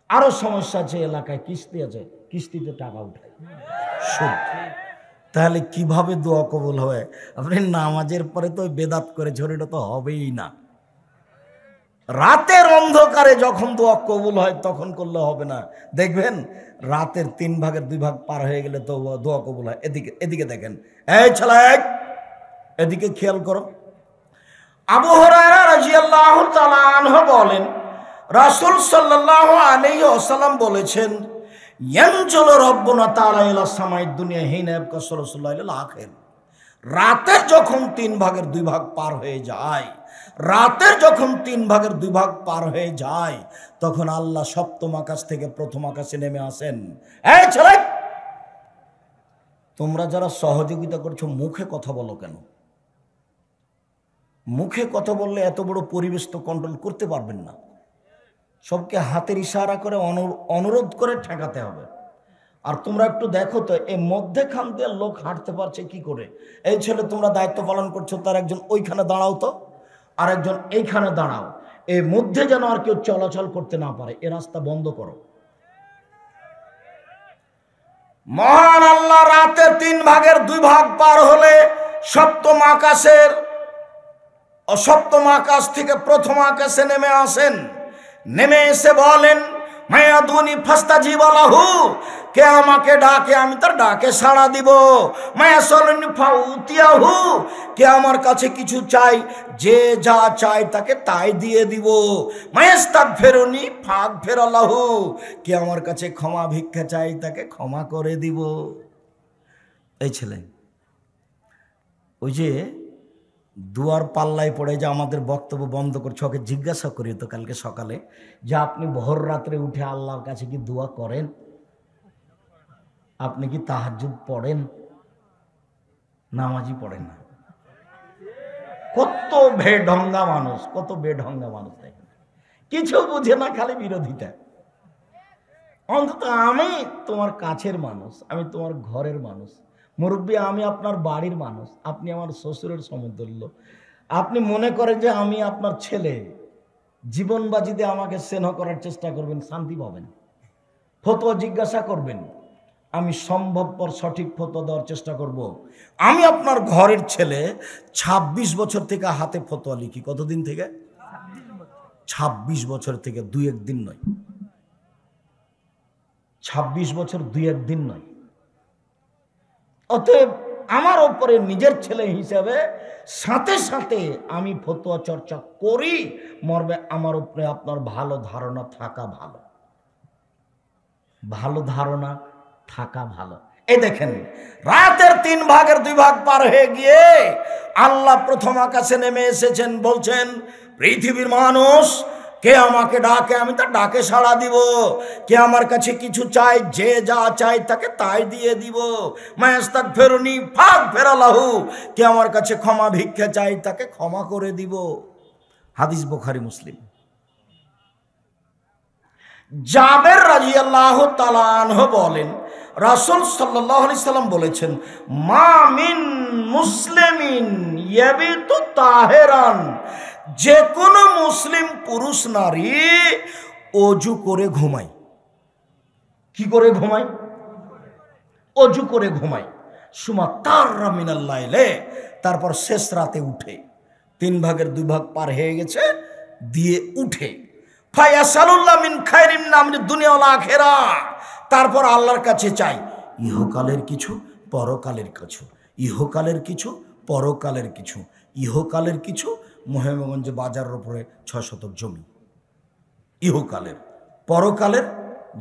Speaker 1: আরো সমস্যা আছে, এলাকায় কিস্তি আছে, কিস্তিতে টাকা উঠায়, সুদ। তাহলে কিভাবে দোয়া কবুল হবে? আপনি নামাজের পরে তো বেদাত করে ঝরিটা তো হবেই না। রাতের অন্ধকারে যখন দোয়া কবুল হয় তখন করলে হবে না। দেখবেন রাতের 3 ভাগের 2 ভাগ পার হয়ে গেলে তো দোয়া কবুল হয়। এদিকে এদিকে দেখেন, এই ছেলে এদিকে খেয়াল করো। আবু হুরায়রা রাদিয়াল্লাহু তাআলা আনহু বলেন, রাসূল সাল্লাল্লাহু আলাইহি ওয়াসাল্লাম বলেছেন, ইয়ানজুলু রাব্বুনা তাআলা ইলা সামাইদ দুনিয়া হিনা ইয়াবকা রাসূলুল্লাহ ইলাল আখির। রাতের যখন 3 ভাগের 2 ভাগ পার হয়ে যায়, রাতের যখন 3 ভাগের 2 ভাগ পার হয়ে যায়, তখন আল্লাহ সপ্তম আকাশ থেকে প্রথম আকাশে নেমে আসেন। এই ছেলে, তোমরা যারা সহযোগিতা করছো মুখে কথা বলো কেন? মুখে কথা বললে এত বড় পরিবেশ তো কন্ট্রোল করতে পারবেন না। সবকে হাতের ইশারা করে অনুরোধ করে ঠেকাতে হবে। আর তোমরা একটু দেখো তো, এই মধ্যেখান দিয়ে লোক হাঁটতে পারছে কি করে? এই ছেলে, তোমরা দায়িত্ব পালন করছো, তার একজন ওইখানে দাঁড়াও তো, আর একজন এইখানে দাঁড়াও। এই মধ্যে যেন আর কেউ চলাচল করতে না পারে, এ রাস্তা বন্ধ করো। মহান আল্লাহ রাতে 3 ভাগের 2 ভাগ পার হলে সপ্তম আকাশ থেকে প্রথম আকাশে নেমে আসেন। নেমে এসে বলেন, মায়াদুনি ফাস্তাজিব লাহু, কে আমাকে ডাকে আমি তার ডাকে সাড়া দিব। মায়াসলনি ফাউতিয়াহু, কে আমার কাছে কিছু চাই, যে যা চাই তাকে তাই দিয়ে দিব। মায়াস্তাগফিরুনি ফাগফিরালাহু, কে আমার কাছে ক্ষমা ভিক্ষা চাই তাকে ক্ষমা করে দিব। এই ছেলে, ওই যে দুয়ার পাল্লায় পড়ে যে আমাদের বক্তব্য বন্ধ করছে, ওকে জিজ্ঞাসা করি তো কালকে সকালে যে আপনি ভোর রাত্রে উঠে আল্লাহর কাছে কি দোয়া করেন? আপনি কি তাহাজ্জুদ পড়েন? নামাজই পড়েন না। কত বেঢঙ্গা মানুষ, কত বেঢঙ্গা মানুষ দেখেন, কিছু বুঝে না, খালি বিরোধিতা। অন্তত আমি তোমার কাছের মানুষ, আমি তোমার ঘরের মানুষ, মুরব্বী আমি আপনার বাড়ির মানুষ, আপনি আমার শ্বশুরের সমতুল্য। আপনি মনে করেন যে আমি আপনার ছেলে, জীবন বাজিতে আমাকে স্নেহ করার চেষ্টা করবেন, শান্তি পাবেন। ফতোয়া জিজ্ঞাসা করবেন, আমি সম্ভবপর সঠিক ফতোয়া দেওয়ার চেষ্টা করব। আমি আপনার ঘরের ছেলে, 26 বছর থেকে হাতে ফতোয়া লিখি। কতদিন থেকে? 26 বছর থেকে, 2-1 দিন নয়। 26 বছর 2-1 দিন নয়। অতএব আমার ওপরে নিজের ছেলে হিসাবে সাথে সাথে আমি ফতোয়া চর্চা করি, মর্মে আমার উপরে আপনার ভালো ধারণা থাকা ভালো, ভালো ধারণা থাকা ভালো। এই দেখেন, রাতের 3 ভাগের 2 ভাগ পার হয়ে গিয়ে আল্লাহ প্রথম আকাশে নেমে এসেছেন। বলছেন, পৃথিবীর মানুষ, কে আমাকে ডাকে আমি তার ডাকে সাড়া দিব। কে আমার কাছে কিছু চাই, যে যা চাই তাকে তাই দিয়ে দিব। মায়াস্তাগফিরুনি ফাগফিরালাহু, কে আমার কাছে ক্ষমা ভিক্ষা চাই তাকে ক্ষমা করে দিব। হাদিস বুখারী মুসলিম। জাবের রাদিয়াল্লাহু তাআলা আনহু বলেন, রাসূল সাল্লাল্লাহু আলাইহি সাল্লাম বলেছেন, মা মিন মুসলিমিন ইয়াবিতু তাহিরান, যে কোনো মুসলিম পুরুষ নারী অজু করে ঘুমায়। কি করে ঘুমায়? অজু করে ঘুমায়। সুমা তাররা মিনাল লাইলে, তারপর শেষ রাতে উঠে, 3 ভাগের 2 ভাগ পার হয়ে গেছে, দিয়ে উঠে। ফায়াসালুল্লাহ মিন খায়রিন নামনি দুনিয়া ওয়াল আখিরা, তারপর আল্লাহর কাছে চাই ইহকালের কিছু, পরকালের কিছু, ইহকালের কিছু, পরকালের কিছু। ইহকালের কিছু, মহেন্দ্রগঞ্জ বাজারের উপরে 6 শতক জমি ইহকালের। পরকালের,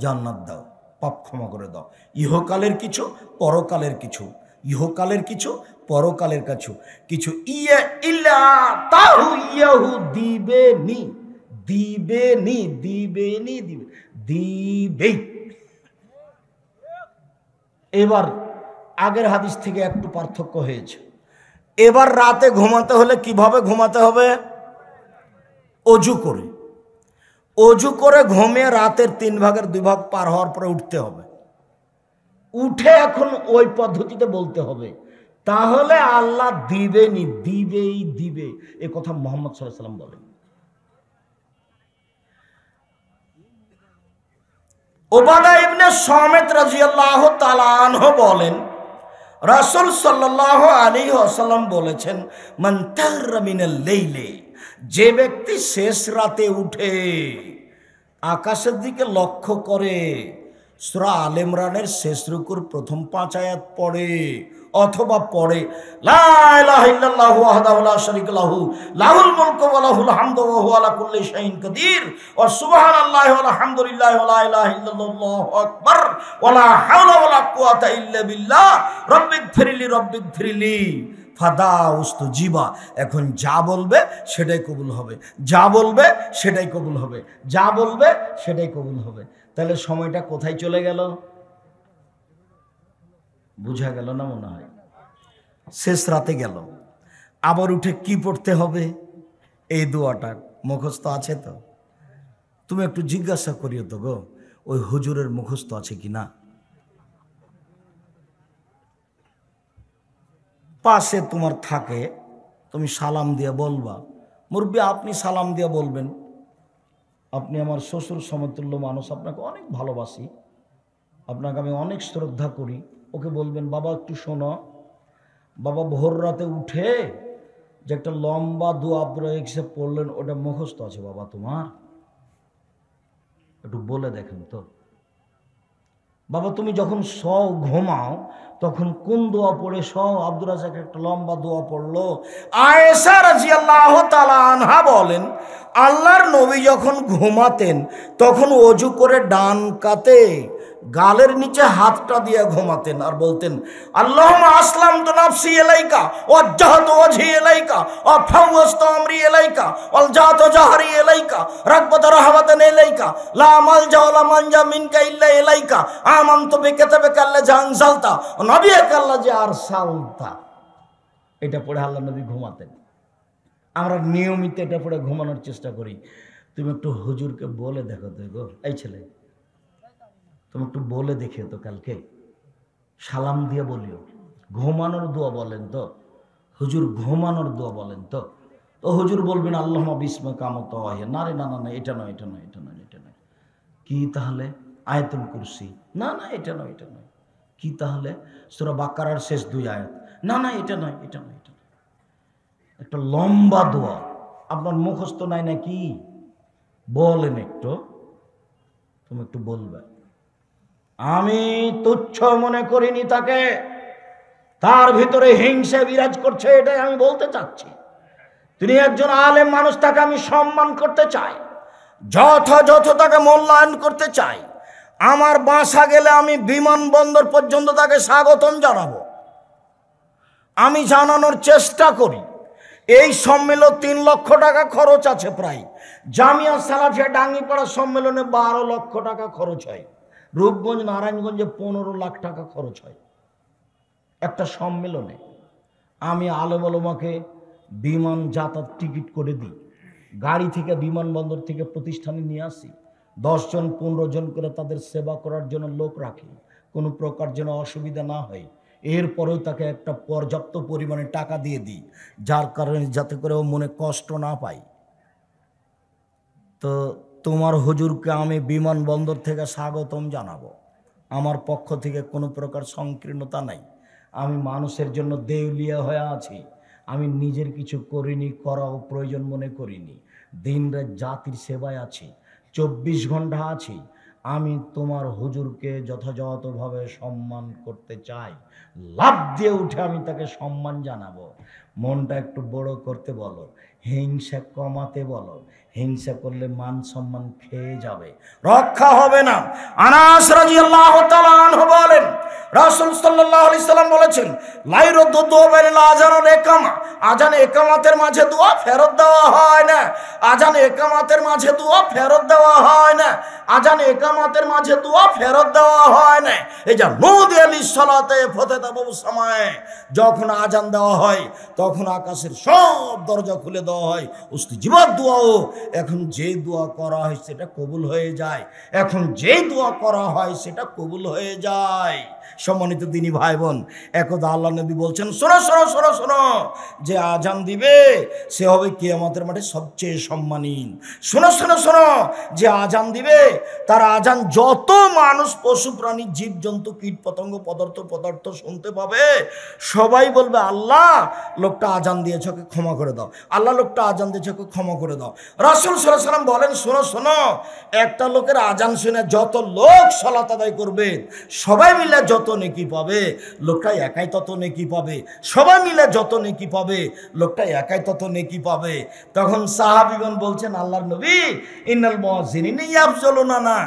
Speaker 1: জান্নাত দাও, পাপ ক্ষমা করে দাও। ইহকালের কিছু, পরকালের কিছু। ইহকালের কিছু, পরকালের কিছু। কিছু ইয়া ইল্লা তাহু ইয়াহু দিবে নি, দিবে নি, দিবে নি, দিবে, দিবে। এবার আগের হাদিস থেকে একটু পার্থক্য হয়েছে। এবার রাতে ঘুমাতে হলে কিভাবে ঘুমাতে হবে? অজু করে। অজু করে ঘুমিয়ে রাতের 3 ভাগের 2 ভাগ পার হওয়ার পরে উঠতে হবে। উঠে এখন ওই পদ্ধতিতে বলতে হবে, তাহলে আল্লাহ দিবেনি, দিবেই দিবে। এ কথা মুহাম্মদ সাল্লাল্লাহু আলাইহি ওয়াসাল্লাম বলেন। উবাদা ইবনে সামিত রাদিয়াল্লাহু তাআলা আনহু বলেন, রাসূল সাল্লাল্লাহু আলাইহি ওয়াসাল্লাম বলেছেন, মান তাগরা মিনাল লাইলি, যে ব্যক্তি শেষ রাতে উঠে আকাশের দিকে লক্ষ্য করে, সূরা আলে ইমরানের শেষ রুকুর প্রথম 5 আয়াত পড়ে, অথবা পড়ে লা ইলাহা ইল্লাল্লাহু ওয়াহদাহু লা শারীকা লাহু লাহুল মুলকু ওয়া লাহুল হামদু ওয়া হুয়া আলা কুল্লি শাইইন কাদির ওয়া সুবহানাল্লাহি ওয়া আলহামদুলিল্লাহি ওয়া লা ইলাহা ইল্লাল্লাহু আকবার ওয়া লা হাওলা ওয়া লা কুওয়াতা ইল্লা বিল্লাহ রাব্বিগফিরলি রাব্বিগফিরলি। ফাদা উস্তু জিবা, এখন যা বলবে সেটাই কবুল হবে, যা বলবে সেটাই কবুল হবে, যা বলবে সেটাই কবুল হবে। তাহলে সময়টা কোথায় চলে গেল? বুঝা গেল না মনে হয়? শেষ রাতে গেল। আবার উঠে কি পড়তে হবে? এই দোয়াটা মুখস্থ আছে তো? তুমি একটু জিজ্ঞাসা করিও তো গো, ওই হুজুরের মুখস্থ আছে কিনা। পাশে তোমার থাকে, তুমি সালাম দিয়ে বলবা, মুরব্বী আপনি সালাম দিয়ে বলবেন, আপনি আমার শ্বশুর সমতুল্য মানুষ, আপনাকে অনেক ভালোবাসি, আপনাকে আমি অনেক শ্রদ্ধা করি। ওকে বলবেন, বাবা একটু শোনো, বাবা ভোর রাতে উঠে যে একটা লম্বা দোয়া আব্দুল রাজ্জাক পড়লেন, ওটা মুখস্থ আছে বাবা তোমার? একটু বলে দেখেন তো। বাবা তুমি যখন ঘুমাও তখন কোন দোয়া পড়ে আব্দুল রাজ্জাক একটা লম্বা দোয়া পড়লো। আয়েশা রাদিয়াল্লাহু তাআলা আনহা বলেন, আল্লাহর নবী যখন ঘুমাতেন তখন ওযু করে ডান কাতে গালের নিচে হাতটা দিয়ে ঘুমাতেন আর বলতেন, আল্লাহুম্মা আসলামতু নাফসি ইলাইকা ওয়াজ্জাহতু ওয়াজহি ইলাইকা ওয়া ফাওয়াজতু আমরি ইলাইকা ওয়ালজাতু জাহরি ইলাইকা রাগবাতা রাহবাতান ইলাইকা লা মালজা ওয়া লা মানজা মিনকা ইল্লা ইলাইকা আমানতু বিকিতাবিকা আল্লাযী আনজালতা ওয়া নাবিয়্যিকা আল্লাযী আরসালতা। এটা পড়ে আল্লাহর নবী ঘুমাতেন। আমরা নিয়মিত এটা পড়ে ঘুমানোর চেষ্টা করি। তুমি একটু হুজুরকে বলে দেখো তো গো, এই ছেলে তুমি একটু বলে দেখিও তো, কালকে সালাম দিয়ে বলিও, ঘুমানোর দোয়া বলেন তো হুজুর, ঘুমানোর দোয়া বলেন তো। তো হুজুর বলবেন আল্লাহুম্মা বিসমিকা আমতাওয়াহিয়া, না রে না না না, এটা নয় এটা নয় এটা নয় এটা নয়। কি তাহলে? আয়াতুল কুরসি? না না এটা নয় এটা নয়। কি তাহলে? সূরা বাকারার শেষ 2 আয়াত? না না এটা নয় এটা নয় এটা নয়। একটা লম্বা দোয়া আপনার মুখস্থ নাই নাকি? বলেন একটু, তুমি একটু বলবে। আমি তুচ্ছ মনে করিনি তাকে, তার ভিতরে হিংসা বিরাজ করছে, এটাই আমি বলতে চাচ্ছি। তিনি একজন আলেম মানুষ, তাকে আমি সম্মান করতে চাই, যথাযথ তাকে মূল্যায়ন করতে চাই। আমার বাসা গেলে আমি বিমানবন্দর পর্যন্ত তাকে স্বাগতম জানাবো, আমি জানানোর চেষ্টা করি। এই সম্মেলন 3 লক্ষ টাকা খরচ আছে প্রায়। জামিয়া সালাফিয়া ডাঙ্গিপাড়া সম্মেলনে 12 লক্ষ টাকা খরচ হয়। রূপগঞ্জ নারায়ণগঞ্জে 15 লাখ টাকা খরচ হয় একটা সম্মেলনে। আমি আলেম ওলামাকে বিমান যাতায়াত টিকিট করে দিই, গাড়ি থেকে বিমানবন্দর থেকে প্রতিষ্ঠানে নিয়ে আসি, 10 জন 15 জন করে তাদের সেবা করার জন্য লোক রাখি, কোনো প্রকার যেন অসুবিধা না হয়। এরপরেও তাকে একটা পর্যাপ্ত পরিমাণে টাকা দিয়ে দিই, যার কারণে যাতে করে ও মনে কষ্ট না পায়। তো তোমার হুজুরকে আমি বিমানবন্দর থেকে স্বাগতম জানাবো, আমার পক্ষ থেকে কোনো প্রকার সংকীর্ণতা নাই। আমি মানুষের জন্য দেউলিয়া হয়ে আছি, আমি নিজের কিছু করিনি, করাও প্রয়োজন মনে করিনি। দিনরাত জাতির সেবায় আছি, 24 ঘন্টা আছি। আমি তোমার হুজুরকে যথাযথভাবে সম্মান করতে চাই, লাফ দিয়ে উঠে আমি তাকে সম্মান জানাবো। মনটা একটু বড় করতে বলো, হিংসা কমাতে বলো, হিংসা করলে মান সম্মান খেয়ে যাবে, রক্ষা হবে না। আনাস রাদিয়াল্লাহু তাআলা আনহু বলেন, রাসূল সাল্লাল্লাহু আলাইহি সাল্লাম বলেছেন, লাইরুদ্দু দুআ বাইনাল আযান ওয়াল ইকামা, আযান ইকামাতের মাঝে দোয়া ফেরত দেওয়া হয় না। আযান ইকামাতের মাঝে দোয়া ফেরত দেওয়া হয় না। আযান ইকামাতের মাঝে দোয়া ফেরত দেওয়া হয় না। এই যে নুদি আলিস সালাতে ফতাতাবু সামায়ে, যখন আযান দেওয়া হয় তখন আকাশের সব দরজা খুলে দেওয়া হয়, উস্তিজিবাত দোয়াও। এখন যে দোয়া করা হয় সেটা কবুল হয়ে যায়, এখন যে দোয়া করা হয় সেটা কবুল হয়ে যায়। সম্মানিত দিনী ভাই বোন, একদা আল্লাহ নবী বলছেন, শোনো শোনো শোনো শোনো, যে আজান দিবে সে হবে কিয়ামতের মাঠে সবচেয়ে সম্মানী। শোনো শোনো শোনো, যে আজান দিবে তার আজান যত মানুষ, পশু প্রাণী, জীব জন্তু, কীট পতঙ্গ, পদার্থ শুনতে পাবে, সবাই বলবে, আল্লাহ লোকটা আজান দিয়েছে, ওকে ক্ষমা করে দাও, আল্লাহ লোকটা আজান দিয়েছে, ওকে ক্ষমা করে দাও। রাসূল সাল্লাল্লাহু আলাইহি ওয়াসাল্লাম বলেন, শোনো শোনো, একটা লোকের আজান শুনে যত লোক সালাত আদায় করবে, সবাই মিলে যত নেকি পাবে লোকটা একাই তত নেকি পাবে, সবাই মিলে যত নেকি পাবে লোকটা একাই তত নেকি পাবে। তখন সাহাবীগণ বলছেন, আল্লাহর নবী, ইন্নাল মুয়াজ্জিনিনা ইয়াফজলুনা, না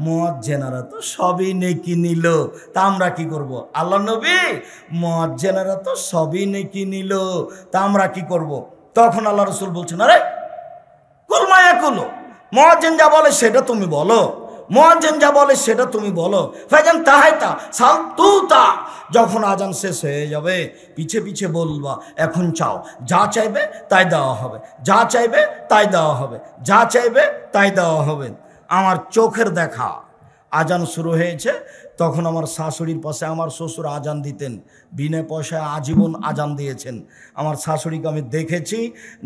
Speaker 1: মুয়াজ্জিনেরা তো সবই নেকি নিল, তা আমরা কি করব? আল্লাহর নবী, মুয়াজ্জিনেরা তো সবই নেকি নিল, তা আমরা কি করব? তখন আল্লাহ রাসূল বলছেন, আরে কুল মা ইয়াকুলু, মুয়াজ্জিন যা বলে সেটা তুমি বলো, মুয়াজ্জিন যা বলে সেটা তুমি বলো। ফাইজান তাহাইতা সালতুতা, যখন আজান শেষ হয়ে যাবে পিছে পিছে বলবা, এখন চাও, যা চাইবে তাই দেওয়া হবে, যা চাইবে তাই দেওয়া হবে, যা চাইবে তাই দেওয়া হবে। আমার চোখের দেখা আজান শুরু হয়েছে, তখন আমার শাশুড়ির পাশে আমার শ্বশুর আজান দিতেন, বিনা পয়সায় আজীবন আজান দিয়েছেন। আমার শাশুড়িকে আমি দেখেছি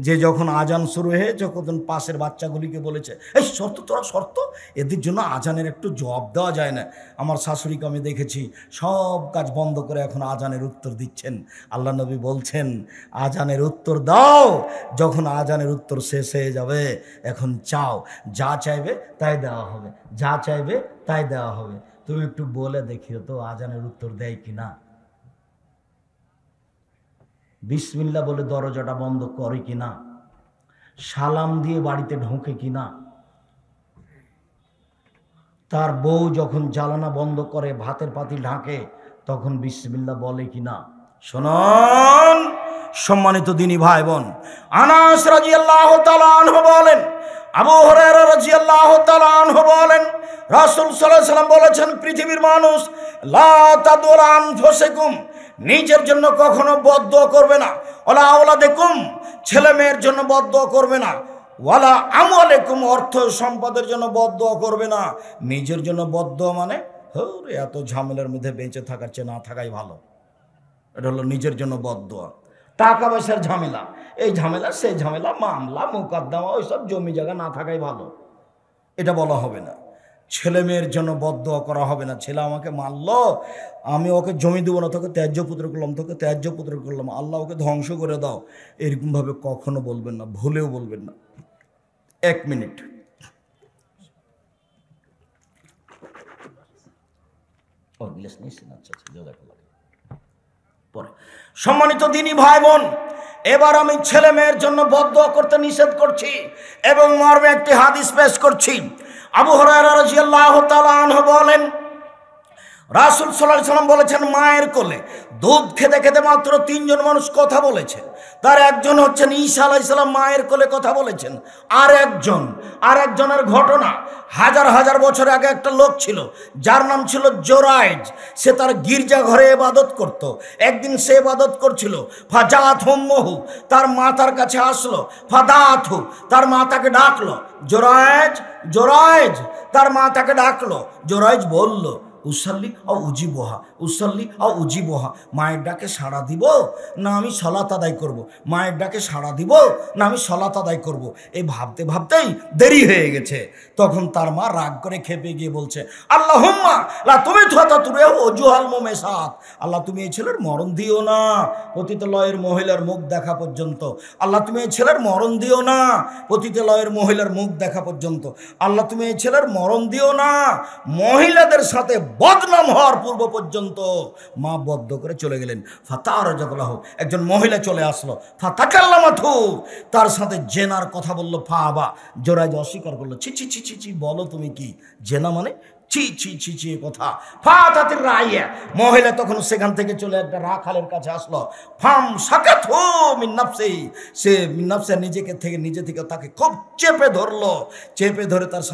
Speaker 1: যে যখন আজান শুরু হয়েছে তখন পাশের বাচ্চাগুলিকে বলেছে, এই শর্ত, তোরা শর্ত, এদের জন্য আজানের একটু জবাব দেওয়া যায় না। আমার শাশুড়িকে আমি দেখেছি সব কাজ বন্ধ করে এখন আজানের উত্তর দিচ্ছেন। আল্লাহ নবী বলছেন, আজানের উত্তর দাও, যখন আজানের উত্তর শেষ হয়ে যাবে এখন চাও, যা চাইবে তাই দেওয়া হবে, যা চাইবে তাই দেওয়া হবে। তুমি একটু বলে দেখিও তো আজানের উত্তর দেয় কিনা। বিসমিল্লাহ বলে দরজাটা বন্ধ করে কিনা, সালাম দিয়ে বাড়িতে ঢোকে কিনা, তার বউ যখন জ্বালানা বন্ধ করে ভাতের পাতিল ঢাকে তখন বিসমিল্লাহ বলে কিনা। শুনুন সম্মানিত দিনী ভাই বোন, আনাস রাদিয়াল্লাহু তাআলা আনহু বলেন, আবু হুরায়রা রাদিয়াল্লাহু তাআলা আনহু বলেন, রাসূল সাল্লাল্লাহু আলাইহি ওয়াসাল্লাম বলেছেন, পৃথিবীর মানুষ লা তাদুর আনফুসাকুম, নিজের জন্য কখনো বদদুয়া করবে না, ওয়ালা আওলাদিকুম, ছেলে মেয়ের জন্য বদদুয়া করবে না, ওয়ালা আমওয়ালিকুম, অর্থ সম্পদের জন্য বদদুয়া করবে না। নিজের জন্য বদদুয়া মানে হরে এত ঝামেলার মধ্যে বেঁচে থাকার চেয়ে না থাকাই ভালো, এটা হলো নিজের জন্য বদদুয়া। টাকা পয়সার ঝামেলা, এই ঝামেলা সেই ঝামেলা, মামলা মোকদ্দমা, ওইসব জমি জায়গা না থাকাই ভালো, এটা বলা হবে না। ছেলে মেয়ের জন্য বদদুয়া করা হবে না, ছেলে আমাকে মারলো, আমি ওকে জমি দেবো না, তোকে ত্যায্য পুত্র করলাম, তোকে ত্যায্য পুত্র করলাম, আল্লাহ ওকে ধ্বংস করে দাও, এরকমভাবে কখনো বলবেন না, ভুলেও বলবেন না। এক মিনিট, সম্মানিত দিনী ভাই বোন, এবার আমি ছেলে মেয়ের জন্য বদদুয়া করতে নিষেধ করছি এবং মর্মে একটি হাদিস পেশ করছি। আবু হুরায়রা রাদিয়াল্লাহু তাআলা আনহু বলেন, রাসূল সাল্লাল্লাহু আলাইহি ওয়াসাল্লাম বলেছেন, মায়ের কোলে দুধ খেতে খেতে মাত্র 3 জন মানুষ কথা বলেছেন। তার একজন হচ্ছেন ঈসা আলাইহিস সালাম, মায়ের কোলে কথা বলেছেন। আর একজনের ঘটনা, হাজার হাজার বছর আগে একটা লোক ছিল যার নাম ছিল জোরাইজ। সে তার গির্জা ঘরে ইবাদত করত। একদিন সে ইবাদত করছিল, ফাজাত হুম্মুহু, তার মা তার কাছে আসলো, ফাদাতহু, তার মা তাকে ডাকলো, জোরাইজ জোরাইজ, তার মা তাকে ডাকলো। জোরাইজ বলল, উসাল্লি আও উজিবহা, উসাল্লি আও উজিবহা, মায়ের ডাকে সাড়া দিব না আমি সালাত আদায় করব, মায়ের ডাকে সাড়া দিব না আমি সালাত আদায় করব। এই ভাবতে ভাবতেই দেরি হয়ে গেছে। তখন তার মা রাগ করে খেপে গিয়ে বলছে, আল্লাহুম্মা লা তুমিতহা তুরিহু ওজুহাল মুমিসাত, আল্লাহ তুমি এই ছেলের মরণ দিও না পতিতালয়ের মহিলার মুখ দেখা পর্যন্ত, আল্লাহ তুমি এই ছেলের মরণ দিও না পতিতালয়ের মহিলার মুখ দেখা পর্যন্ত, আল্লাহ তুমি এই ছেলের মরণ দিও না মহিলাদের সাথে বদনাম হওয়ার পূর্ব পর্যন্ত। মা বদ্ধ করে চলে গেলেন। ফাতারাজাতুলাহু, একজন মহিলা চলে আসলো, ফাতাকাল্লামাতু, তার সাথে জেনার কথা বললো। ফাআবা, জোরাইজ অস্বীকার করলো, ছি ছি ছি ছি ছি, বলো তুমি কি জেনা মানে, ছি ছি ছি ছি কথা। ফাতাতির রাইয়া, মহিলা তখন সেখান থেকে চলে একটা রাখালের কাছে আসলো। ফাম সাকাতহু মিন নাফসি, সে মিন নাফসি নিজে থেকে তাকে খুব চেপে ধরলো, চেপে ধরে তার সাথে